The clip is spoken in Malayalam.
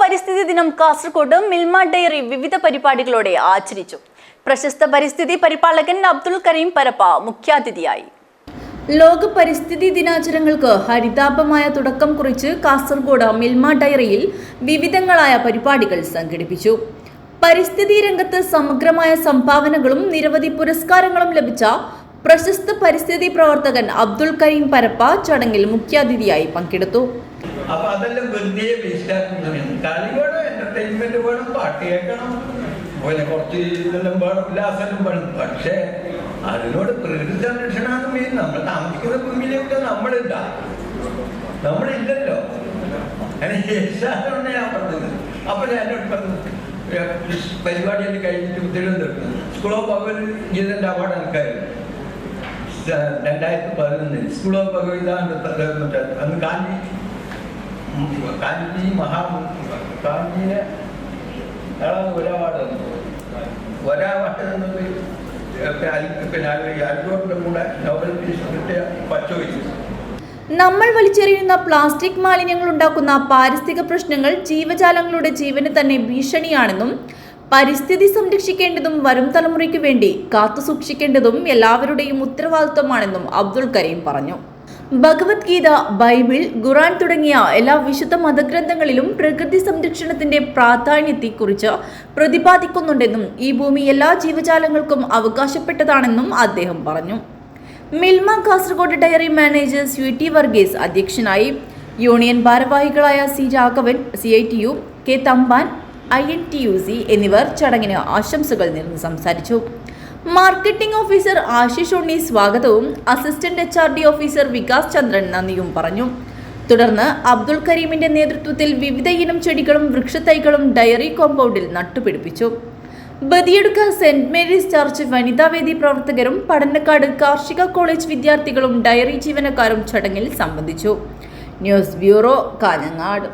പരിസ്ഥിതി ദിനം കാസർഗോഡ് മിൽമ ഡയറി വിവിധ പരിപാടികളോടെ ആചരിച്ചു. പ്രശസ്ത പരിസ്ഥിതി പരിപാലകൻ അബ്ദുൽ കരീം പരപ്പ മുഖ്യാതിഥിയായി. ലോക പരിസ്ഥിതി ദിനാചരണങ്ങൾക്ക് ഹരിതാപമായ തുടക്കം കുറിച്ച് കാസർഗോഡ് മിൽമ ഡയറിയിൽ വിവിധങ്ങളായ പരിപാടികൾ സംഘടിപ്പിച്ചു. പരിസ്ഥിതി രംഗത്ത് സമഗ്രമായ സംഭാവനകളും നിരവധി പുരസ്കാരങ്ങളും ലഭിച്ച പ്രശസ്ത പരിസ്ഥിതി പ്രവർത്തകൻ അബ്ദുൽ കരീം പരപ്പ ചടങ്ങിൽ മുഖ്യാതിഥിയായി പങ്കെടുത്തു. പക്ഷേ അതിനോട് പ്രകൃതി സംരക്ഷണമാണ് മെയിൻ. നമ്മൾ താമസിക്കുന്ന ഭൂമിയിലേക്ക് നമ്മളില്ലല്ലോ. ഞാൻ പറഞ്ഞത് അപ്പൊ ഞാനോട് പറഞ്ഞത് പരിപാടിയെല്ലാം കഴിഞ്ഞിട്ട് തിരുവനന്തപുരത്ത് സ്കൂൾ ഓഫ് പകൽ ഗീതന്റെ അവാർഡ് എനിക്കായിരുന്നു 2011 സ്കൂൾ ഓഫ് ഭഗവത്ഗീത അന്ന് കാഞ്ചിനെ ഒരു അവാർഡ് തന്നത്. പിന്നെ അരികോട്ടിന്റെ കൂടെ നോബൽ പീസ് കിട്ടിയ പച്ചോയിച്ചു. നമ്മൾ വലിച്ചെറിയുന്ന പ്ലാസ്റ്റിക് മാലിന്യങ്ങൾ ഉണ്ടാക്കുന്ന പാരിസ്ഥിതിക പ്രശ്നങ്ങൾ ജീവജാലങ്ങളുടെ ജീവന് തന്നെ ഭീഷണിയാണെന്നും പരിസ്ഥിതി സംരക്ഷിക്കേണ്ടതും വരും തലമുറയ്ക്ക് വേണ്ടി കാത്തുസൂക്ഷിക്കേണ്ടതും എല്ലാവരുടെയും ഉത്തരവാദിത്വമാണെന്നും അബ്ദുൽ കരീം പറഞ്ഞു. ഭഗവത്ഗീത, ബൈബിൾ, ഖുർആൻ തുടങ്ങിയ എല്ലാ വിശുദ്ധ മതഗ്രന്ഥങ്ങളിലും പ്രകൃതി സംരക്ഷണത്തിന്റെ പ്രാധാന്യത്തെക്കുറിച്ച് പ്രതിപാദിക്കുന്നുണ്ടെന്നും ഈ ഭൂമി എല്ലാ ജീവജാലങ്ങൾക്കും അവകാശപ്പെട്ടതാണെന്നും അദ്ദേഹം പറഞ്ഞു. മിൽമ കാസർഗോഡ് ഡയറി മാനേജർ സ്വീറ്റി വർഗീസ് അധ്യക്ഷനായി. യൂണിയൻ ഭാരവാഹികളായ C Raghavan, CITU, K Thampan, INTUC എന്നിവർ ചടങ്ങിന് ആശംസകൾ നേർന്ന് സംസാരിച്ചു. മാർക്കറ്റിംഗ് ഓഫീസർ ആശിഷ് ഉണ്ണി സ്വാഗതവും അസിസ്റ്റന്റ് HRD ഓഫീസർ വികാസ് ചന്ദ്രൻ നന്ദിയും പറഞ്ഞു. തുടർന്ന് അബ്ദുൽ കരീമിന്റെ നേതൃത്വത്തിൽ വിവിധ ഇനം ചെടികളും വൃക്ഷത്തൈകളും ഡയറി കോമ്പൗണ്ടിൽ നട്ടുപിടിപ്പിച്ചു. ബദിയടുക്ക സെന്റ് മേരീസ് ചർച്ച് വനിതാവേദി പ്രവർത്തകരും പടന്നക്കാട് കാർഷിക കോളേജ് വിദ്യാർത്ഥികളും ഡയറി ജീവനക്കാരും ചടങ്ങിൽ സംബന്ധിച്ചു. News bureau, Kanhangad.